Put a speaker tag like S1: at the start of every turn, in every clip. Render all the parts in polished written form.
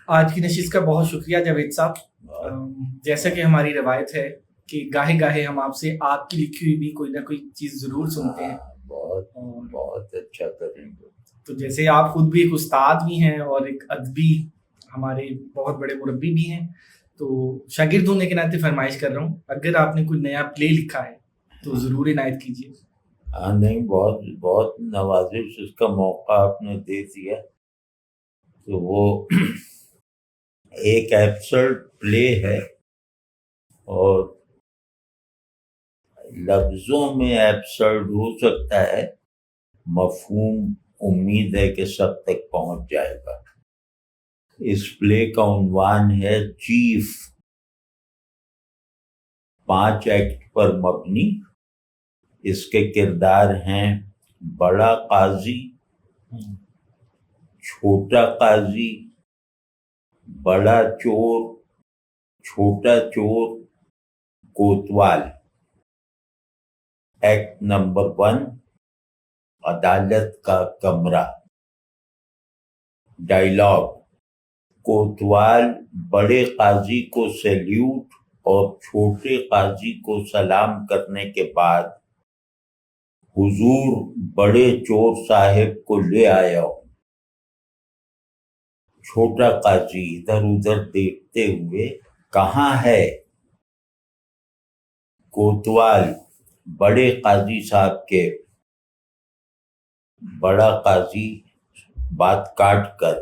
S1: آج کی نشست کا بہت شکریہ جاوید صاحب۔ جیسا کہ ہماری روایت ہے کہ گاہے گاہے ہم آپ سے آپ کی لکھی ہوئی بھی کوئی نہ کوئی چیز ضرور سنتے ہیں۔
S2: بہت اچھا کریں گے۔
S1: تو جیسے آپ خود بھی ایک استاد بھی ہیں اور ایک ادبی ہمارے بہت بڑے مربی بھی ہیں، تو شاگرد ہونے کے ناطے فرمائش کر رہا ہوں، اگر آپ نے کوئی نیا پلے لکھا ہے تو ضرور عنایت کیجیے۔
S2: ہاں نہیں، بہت بہت نوازش، اس کا موقع آپ نے دے دیا۔ تو وہ ایک ایبسرڈ پلے ہے اور لفظوں میں ایبسرڈ ہو سکتا ہے، مفہوم امید ہے کہ سب تک پہنچ جائے گا۔ اس پلے کا عنوان ہے چیف، 5 ایکٹ پر مبنی۔ اس کے کردار ہیں بڑا قاضی، چھوٹا قاضی، بڑا چور، چھوٹا چور، کوتوال۔ ایکٹ نمبر 1، عدالت کا کمرہ۔ ڈائیلاگ: کوتوال بڑے قاضی کو سیلیوٹ اور چھوٹے قاضی کو سلام کرنے کے بعد، حضور بڑے چور صاحب کو لے آیا ہوں۔ چھوٹا قاضی ادھر ادھر دیکھتے ہوئے، کہاں ہے؟ کوتوال بڑے قاضی صاحب کے۔ بڑا قاضی بات کاٹ کر،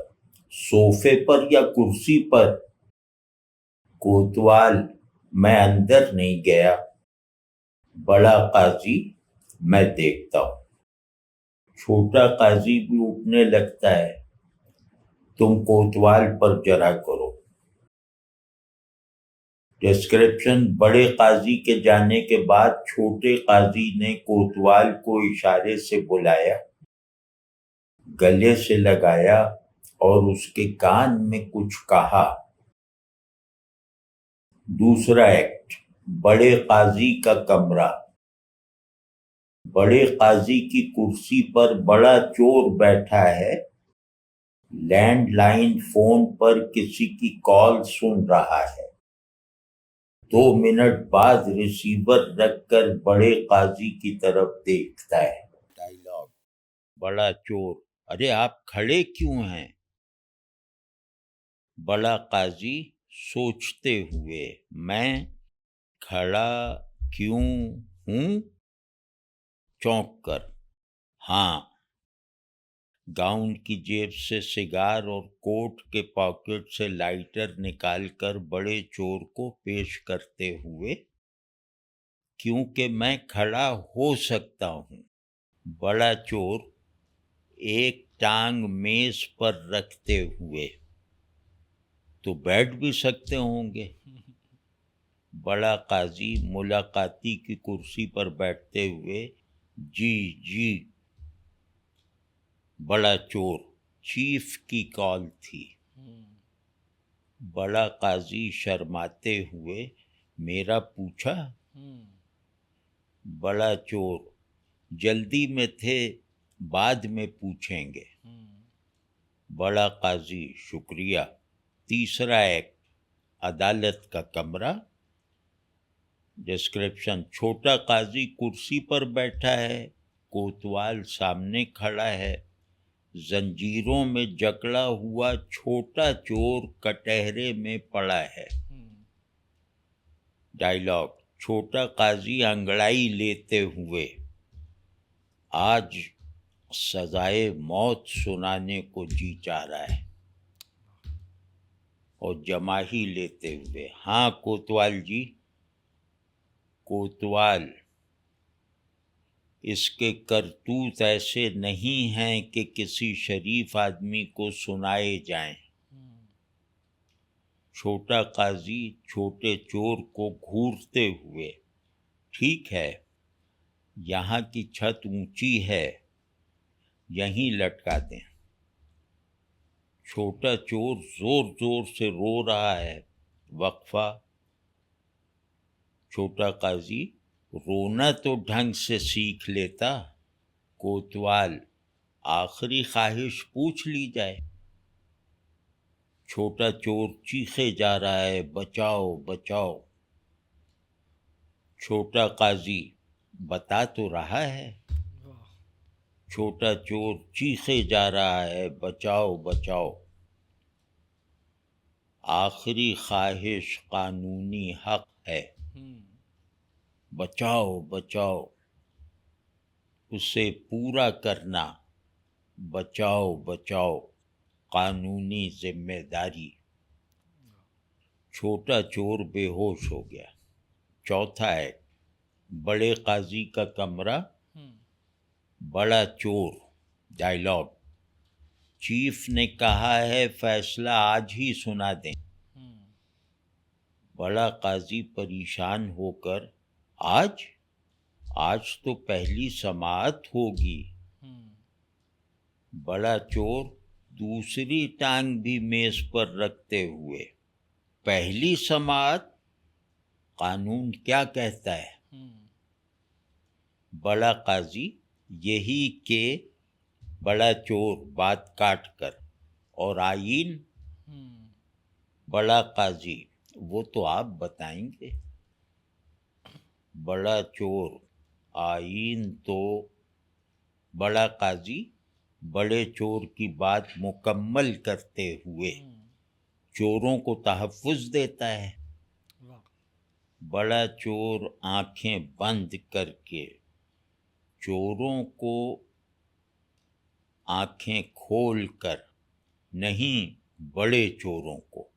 S2: صوفے پر یا کرسی پر؟ کوتوال: میں اندر نہیں گیا۔ بڑا قاضی: میں دیکھتا ہوں۔ چھوٹا قاضی بھی اٹھنے لگتا ہے، تم کوتوال پر جرا کرو۔ ڈسکرپشن: بڑے قاضی کے جانے کے بعد چھوٹے قاضی نے کوتوال کو اشارے سے بلایا، گلے سے لگایا اور اس کے کان میں کچھ کہا۔ دوسرا ایکٹ، بڑے قاضی کا کمرہ۔ بڑے قاضی کی کرسی پر بڑا چور بیٹھا ہے، لینڈ لائن فون پر کسی کی کال سن رہا ہے۔ 2 منٹ بعد ریسیور رکھ کر بڑے قاضی کی طرف دیکھتا ہے۔ ڈائیلاگ: بڑا چور: ارے آپ کھڑے کیوں ہیں؟ بڑا قاضی سوچتے ہوئے: میں کھڑا کیوں ہوں؟ چونک کر: ہاں۔ گاؤن کی جیب سے سگار اور کوٹ کے پاکٹ سے لائٹر نکال کر بڑے چور کو پیش کرتے ہوئے: کیونکہ میں کھڑا ہو سکتا ہوں۔ بڑا چور ایک ٹانگ میز پر رکھتے ہوئے: تو بیٹھ بھی سکتے ہوں گے۔ بڑا قاضی ملاقاتی کی کرسی پر بیٹھتے ہوئے: جی جی۔ بڑا چور: چیف کی کال تھی۔ بڑا قاضی شرماتے ہوئے: میرا پوچھا؟ بڑا چور: جلدی میں تھے، بعد میں پوچھیں گے۔ بڑا قاضی: شکریہ۔ تیسرا ایکٹ، عدالت کا کمرہ۔ ڈسکرپشن: چھوٹا قاضی کرسی پر بیٹھا ہے، کوتوال سامنے کھڑا ہے، زنجیروں میں جکڑا ہوا چھوٹا چور کٹہرے میں پڑا ہے۔ ڈائیلاگ: چھوٹا قاضی انگڑائی لیتے ہوئے: آج سزائے موت سنانے کو جی چاہ رہا ہے۔ اور جماہی لیتے ہوئے: ہاں کوتوال جی۔ کوتوال: اس کے کرتوت ایسے نہیں ہیں کہ کسی شریف آدمی کو سنائے جائیں۔ چھوٹا قاضی چھوٹے چور کو گھورتے ہوئے: ٹھیک ہے، یہاں کی چھت اونچی ہے، یہیں لٹکا دیں۔ چھوٹا چور زور زور سے رو رہا ہے، وقفہ۔ چھوٹا قاضی: رونا تو ڈھنگ سے سیکھ لیتا۔ کوتوال: آخری خواہش پوچھ لی جائے۔ چھوٹا چور چیخے جا رہا ہے بچاؤ بچاؤ. چھوٹا قاضی بتا تو رہا ہے. چھوٹا چور چیخے جا رہا ہے بچاؤ بچاؤ. آخری خواہش قانونی حق ہے. بچاؤ بچاؤ. اسے پورا کرنا بچاؤ بچاؤ قانونی ذمہ داری. چھوٹا چور بے ہوش ہو گیا. چوتھا ہے بڑے قاضی کا کمرہ. بڑا چور. ڈائیلاگ. چیف نے کہا ہے فیصلہ آج ہی سنا دیں. بڑا قاضی پریشان ہو کر آج تو پہلی سماعت ہوگی. بڑا چور دوسری ٹانگ بھی میز پر رکھتے ہوئے پہلی سماعت قانون کیا کہتا ہے. بڑا قاضی یہی کہ بڑا چور بات کاٹ کر اور آئین. بڑا قاضی وہ تو آپ بتائیں گے. بڑا چور آئین تو. بڑا قاضی بڑے چور کی بات مکمل کرتے ہوئے چوروں کو تحفظ دیتا ہے. بڑا چور آنکھیں بند کر کے چوروں کو آنکھیں کھول کر نہیں بڑے چوروں کو.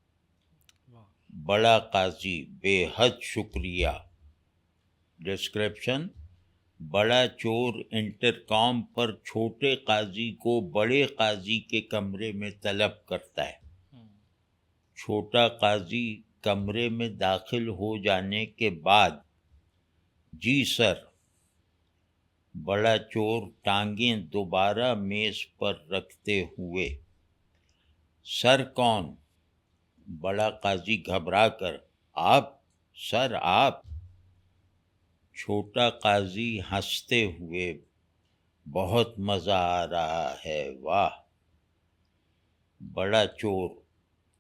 S2: بڑا قاضی بے حد شکریہ. ڈسکرپشن. بڑا چور انٹرکام پر چھوٹے قاضی کو بڑے قاضی کے کمرے میں طلب کرتا ہے. چھوٹا قاضی کمرے میں داخل ہو جانے کے بعد جی سر. بڑا چور ٹانگیں دوبارہ میز پر رکھتے ہوئے سر کون. بڑا قاضی گھبرا کر آپ سر آپ. چھوٹا قاضی ہنستے ہوئے بہت مزہ آ رہا ہے واہ. بڑا چور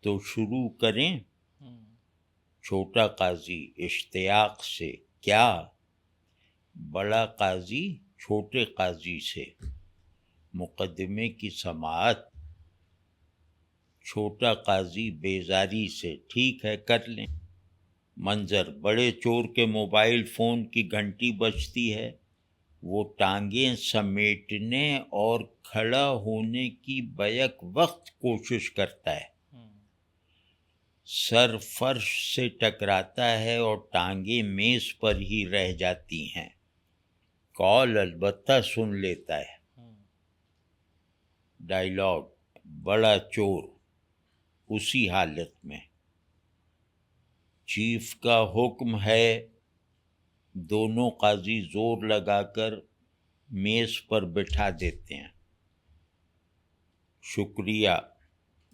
S2: تو شروع کریں. چھوٹا قاضی اشتیاق سے کیا. بڑا قاضی چھوٹے قاضی سے مقدمے کی سماعت. چھوٹا قاضی بیزاری سے ٹھیک ہے کر لیں. منظر. بڑے چور کے موبائل فون کی گھنٹی بجتی ہے. وہ ٹانگیں سمیٹنے اور کھڑا ہونے کی بیک وقت کوشش کرتا ہے. سر فرش سے ٹکراتا ہے اور ٹانگیں میز پر ہی رہ جاتی ہیں. کال البتہ سن لیتا ہے. ڈائیلاگ. بڑا چور اسی حالت میں. چیف کا حکم ہے. دونوں قاضی زور لگا کر میز پر بٹھا دیتے ہیں. شکریہ.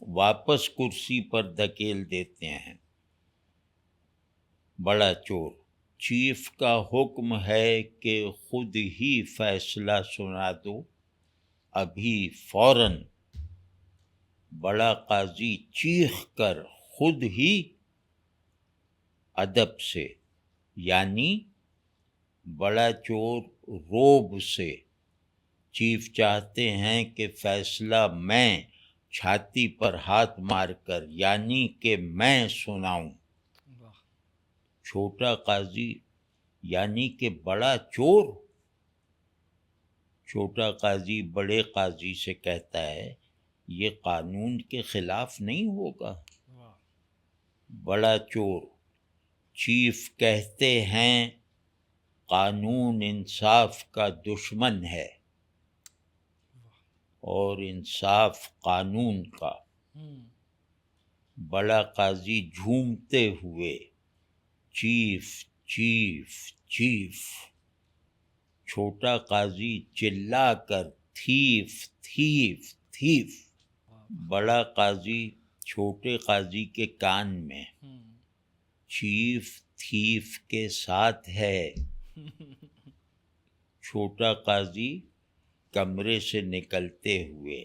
S2: واپس کرسی پر دھکیل دیتے ہیں. بڑا چور. چیف کا حکم ہے کہ خود ہی فیصلہ سنا دو ابھی فوراً. بڑا قاضی چیخ کر خود ہی. ادب سے یعنی بڑا چور روب سے. چیف چاہتے ہیں کہ فیصلہ میں چھاتی پر ہاتھ مار کر یعنی کہ میں سناؤں. چھوٹا قاضی یعنی کہ بڑا چور. چھوٹا قاضی بڑے قاضی سے کہتا ہے یہ قانون کے خلاف نہیں ہوگا. بڑا چور. چیف کہتے ہیں قانون انصاف کا دشمن ہے اور انصاف قانون کا. بڑا قاضی جھومتے ہوئے چیف چیف چیف. چھوٹا قاضی چلا کر تھیف تھیف تھیف. بڑا قاضی چھوٹے قاضی کے کان میں چیف تھیف کے ساتھ ہے. چھوٹا قاضی کمرے سے نکلتے ہوئے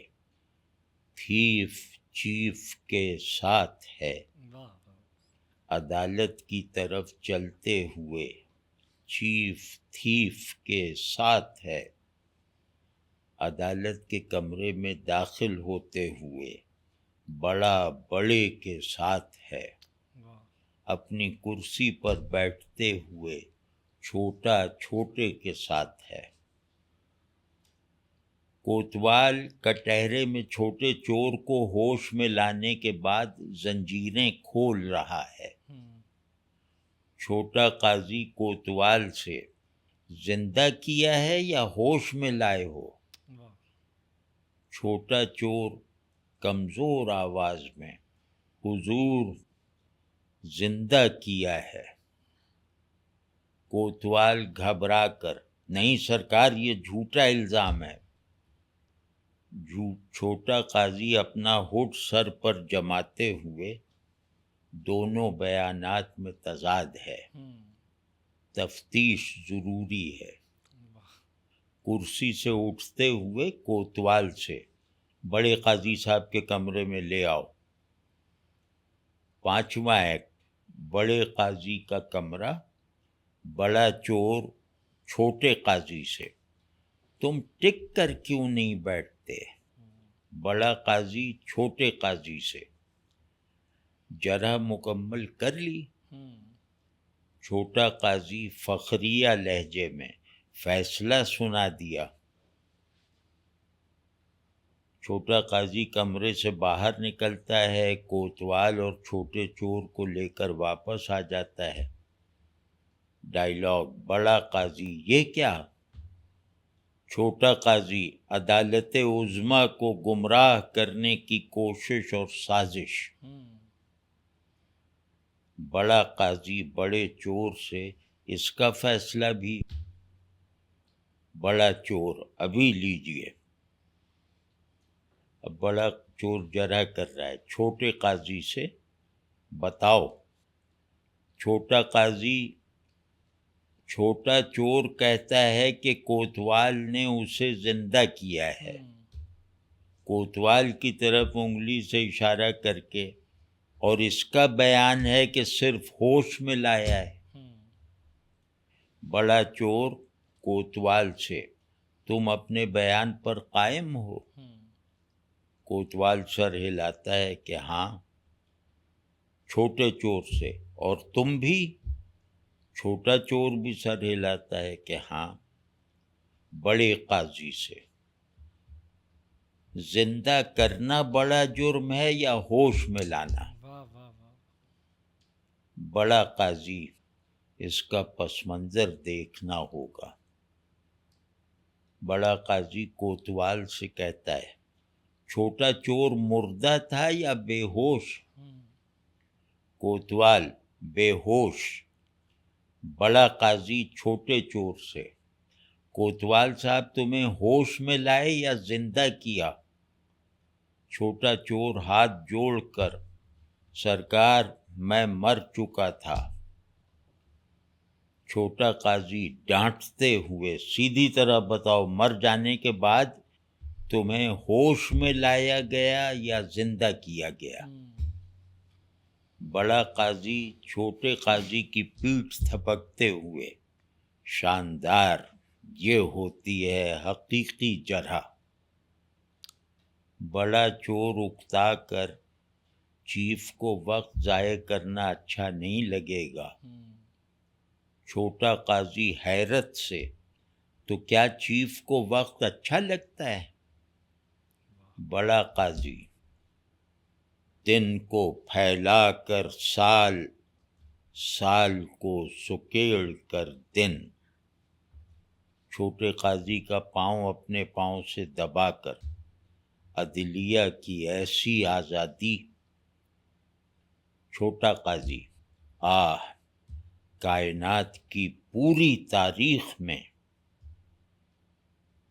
S2: تھیف چیف کے ساتھ ہے، عدالت کی طرف چلتے ہوئے چیف تھیف کے ساتھ ہے، عدالت کے کمرے میں داخل ہوتے ہوئے بڑا بڑے کے ساتھ ہے، اپنی کرسی پر بیٹھتے ہوئے چھوٹا چھوٹے کے ساتھ ہے۔ کوتوال کٹہرے میں چھوٹے چور کو ہوش میں لانے کے بعد زنجیریں کھول رہا ہے۔ چھوٹا قاضی کوتوال سے زندہ کیا ہے یا ہوش میں لائے ہو؟ چھوٹا چور کمزور آواز میں حضور زندہ کیا ہے۔ کوتوال گھبرا کر نہیں سرکار یہ جھوٹا الزام ہے۔ چھوٹا قاضی اپنا ہوٹ سر پر جماتے ہوئے دونوں بیانات میں تضاد ہے، تفتیش ضروری ہے۔ کرسی سے اٹھتے ہوئے کوتوال سے بڑے قاضی صاحب کے کمرے میں لے آؤ۔ 5واں ایکٹ، بڑے قاضی کا کمرہ، بڑا چور چھوٹے قاضی سے تم ٹک کر کیوں نہیں بیٹھتے؟ بڑا قاضی چھوٹے قاضی سے جرح مکمل کر لی؟ چھوٹا قاضی فخریہ لہجے میں فیصلہ سنا دیا۔ چھوٹا قاضی کمرے سے باہر نکلتا ہے، کوتوال اور چھوٹے چور کو لے کر واپس آ جاتا ہے۔ ڈائیلاگ، بڑا قاضی، یہ کیا؟ چھوٹا قاضی، عدالت عظمیٰ کو گمراہ کرنے کی کوشش اور سازش۔ بڑا قاضی بڑے چور سے اس کا فیصلہ بھی۔ بڑا چور، ابھی لیجئے۔ اب بڑا چور جرح کر رہا ہے چھوٹے قاضی سے، بتاؤ۔ چھوٹا قاضی، چھوٹا چور کہتا ہے کہ کوتوال نے اسے زندہ کیا ہے، کوتوال کی طرف انگلی سے اشارہ کر کے، اور اس کا بیان ہے کہ صرف ہوش میں لایا ہے۔ بڑا چور کوتوال سے، تم اپنے بیان پر قائم ہو؟ کوتوال سر ہلاتا ہے کہ ہاں۔ چھوٹے چور سے، اور تم بھی؟ چھوٹا چور بھی سر ہلاتا ہے کہ ہاں۔ بڑے قاضی سے، زندہ کرنا بڑا جرم ہے یا ہوش میں لانا؟ بڑا قاضی، اس کا پس منظر دیکھنا ہوگا۔ بڑا قاضی کوتوال سے کہتا ہے، چھوٹا چور مردہ تھا یا بے ہوش؟ کوتوال، بے ہوش۔ بڑا قاضی چھوٹے چور سے، کوتوال صاحب تمہیں ہوش میں لائے یا زندہ کیا؟ چھوٹا چور ہاتھ جوڑ کر، سرکار میں مر چکا تھا۔ چھوٹا قاضی ڈانٹتے ہوئے، سیدھی طرح بتاؤ، مر جانے کے بعد تمہیں ہوش میں لایا گیا یا زندہ کیا گیا؟ بڑا قاضی چھوٹے قاضی کی پیٹھ تھپکتے ہوئے، شاندار، یہ ہوتی ہے حقیقی جرح۔ بڑا چور اکتا کر، چیف کو وقت ضائع کرنا اچھا نہیں لگے گا۔ چھوٹا قاضی حیرت سے، تو کیا چیف کو وقت اچھا لگتا ہے؟ بڑا قاضی، دن کو پھیلا کر سال، سال کو سکیڑ کر دن۔ چھوٹے قاضی کا پاؤں اپنے پاؤں سے دبا کر، عدلیہ کی ایسی آزادی۔ چھوٹا قاضی، آہ، کائنات کی پوری تاریخ میں۔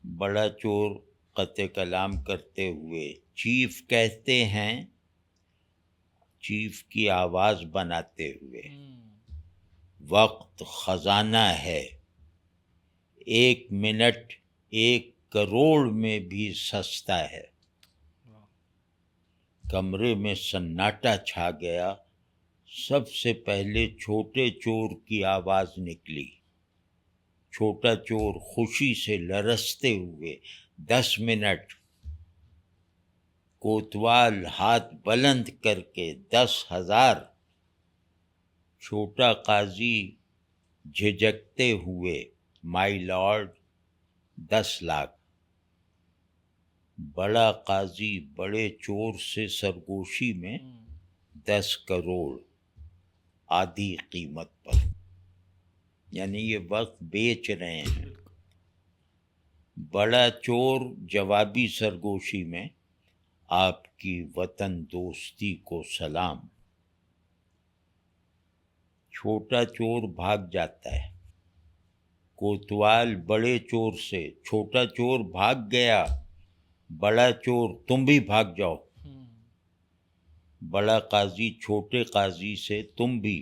S2: بڑا چور قطع کلام کرتے ہوئے، چیف کہتے ہیں، چیف کی آواز بناتے ہوئے، وقت خزانہ ہے، 1 منٹ 1 کروڑ میں بھی سستا ہے۔ کمرے میں سناٹا چھا گیا. سب سے پہلے چھوٹے چور کی آواز نکلی. چھوٹا چور خوشی سے لرزتے ہوئے 10 منٹ. کوتوال ہاتھ بلند کر کے 10,000. چھوٹا قاضی جھجکتے ہوئے مائی لارڈ 10 لاکھ. بڑا قاضی بڑے چور سے سرگوشی میں 10 کروڑ آدھی قیمت پر. یعنی یہ وقت بیچ رہے ہیں. بڑا چور جوابی سرگوشی میں آپ کی وطن دوستی کو سلام. چھوٹا چور بھاگ جاتا ہے. کوتوال بڑے چور سے چھوٹا چور بھاگ گیا، بڑا چور تم بھی بھاگ جاؤ. بڑا قاضی چھوٹے قاضی سے تم بھی.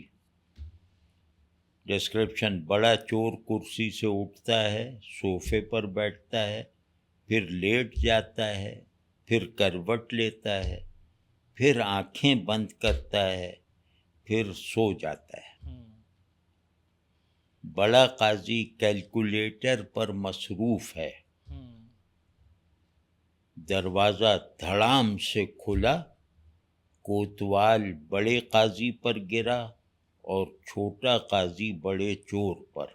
S2: ڈسکرپشن: بڑا چور کرسی سے اٹھتا ہے، صوفے پر بیٹھتا ہے، پھر لیٹ جاتا ہے، پھر کروٹ لیتا ہے، پھر آنکھیں بند کرتا ہے، پھر سو جاتا ہے. بڑا قاضی کیلکولیٹر پر مصروف ہے. دروازہ دھڑام سے کھلا، کوتوال بڑے قاضی پر گرا اور چھوٹا قاضی بڑے چور پر.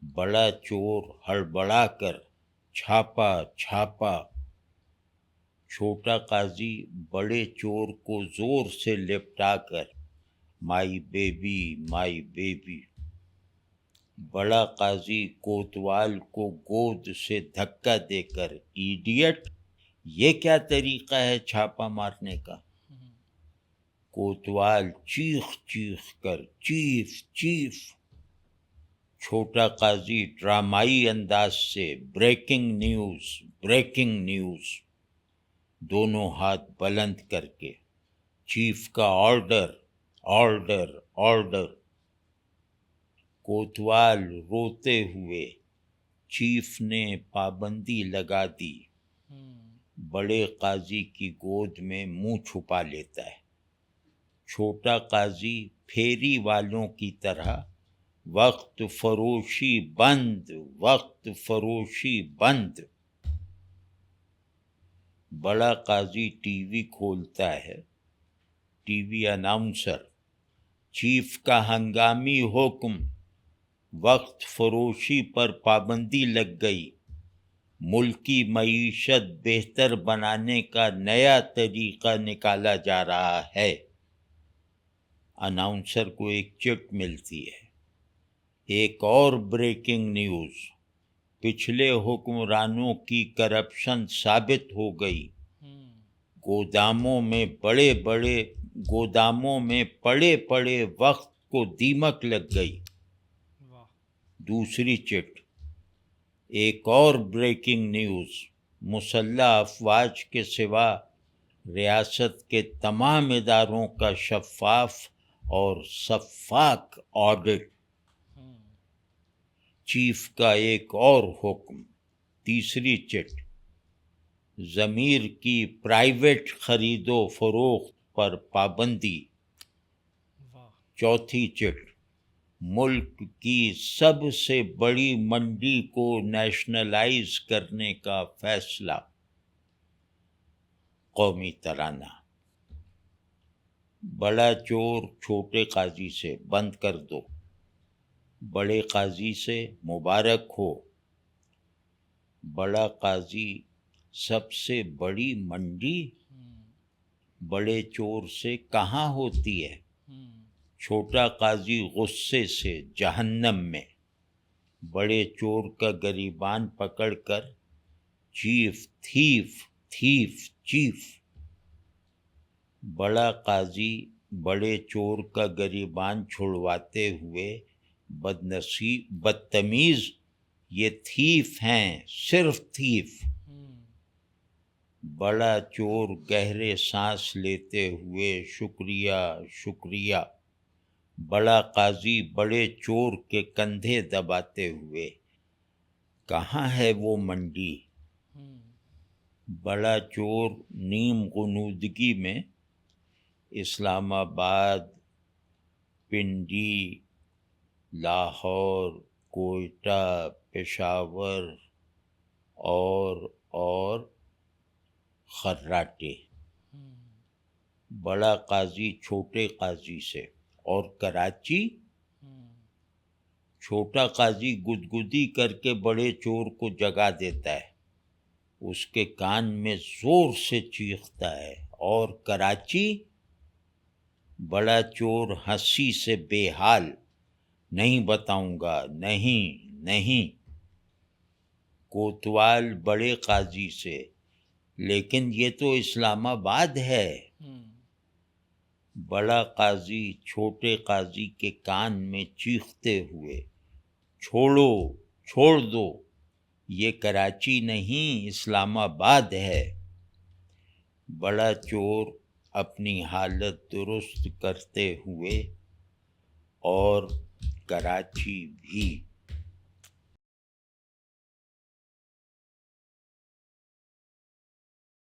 S2: بڑا چور ہڑبڑا کر چھاپا چھاپا. چھوٹا قاضی بڑے چور کو زور سے لپٹا کر مائی بیبی مائی بیبی. بڑا قاضی کوتوال کو گود سے دھکا دے کر ایڈیٹ، یہ کیا طریقہ ہے چھاپا مارنے کا. کوتوال چیخ چیخ کر چیف چیف. چھوٹا قاضی ڈرامائی انداز سے بریکنگ نیوز بریکنگ نیوز. دونوں ہاتھ بلند کر کے چیف کا آرڈر آرڈر آرڈر. کوتوال روتے ہوئے چیف نے پابندی لگا دی. بڑے قاضی کی گود میں منہ چھپا لیتا ہے. چھوٹا قاضی پھیری والوں کی طرح وقت فروشی بند وقت فروشی بند. بڑا قاضی ٹی وی کھولتا ہے. ٹی وی اناؤنسر: چیف کا ہنگامی حکم، وقت فروشی پر پابندی لگ گئی، ملکی معیشت بہتر بنانے کا نیا طریقہ نکالا جا رہا ہے. اناؤنسر کو ایک چٹ ملتی ہے. ایک اور بریکنگ نیوز: پچھلے حکمرانوں کی کرپشن ثابت ہو گئی، گوداموں میں پڑے پڑے وقت کو دیمک لگ گئی. دوسری چٹ: ایک اور بریکنگ نیوز: مسلح افواج کے سوا ریاست کے تمام اداروں کا شفاف اور شفاف آڈٹ. چیف کا ایک اور حکم. تیسری چٹ: ضمیر کی پرائیویٹ خرید و فروخت پر پابندی. چوتھی چٹ: ملک کی سب سے بڑی منڈی کو نیشنلائز کرنے کا فیصلہ. قومی ترانہ. بڑا چور چھوٹے قاضی سے بند کر دو. بڑے قاضی سے مبارک ہو. بڑا قاضی: سب سے بڑی منڈی بڑے چور سے کہاں ہوتی ہے. چھوٹا قاضی غصے سے جہنم میں. بڑے چور کا گریبان پکڑ کر چیف تھیف تھیف چیف. بڑا قاضی بڑے چور کا گریبان چھڑواتے ہوئے بدتمیز: یہ تھیف ہیں، صرف تھیف. بڑا چور گہرے سانس لیتے ہوئے شکریہ شکریہ. بڑا قاضی بڑے چور کے کندھے دباتے ہوئے: کہاں ہے وہ منڈی. بڑا چور نیم غنودگی میں اسلام آباد، پنڈی، لاہور، کوئٹہ، پشاور اور خراٹے، بڑا قاضی چھوٹے قاضی سے، اور کراچی چھوٹا قاضی گدگدی کر کے بڑے چور کو جگا دیتا ہے، اس کے کان میں زور سے چیختا ہے، اور کراچی بڑا چور ہنسی سے بے حال، نہیں بتاؤں گا، نہیں، کوتوال بڑے قاضی سے، لیکن یہ تو اسلام آباد ہے۔ بڑا قاضی چھوٹے قاضی کے کان میں چیختے ہوئے، چھوڑ دو، یہ کراچی نہیں اسلام آباد ہے۔ بڑا چور اپنی حالت درست کرتے ہوئے، اور کراچی بھی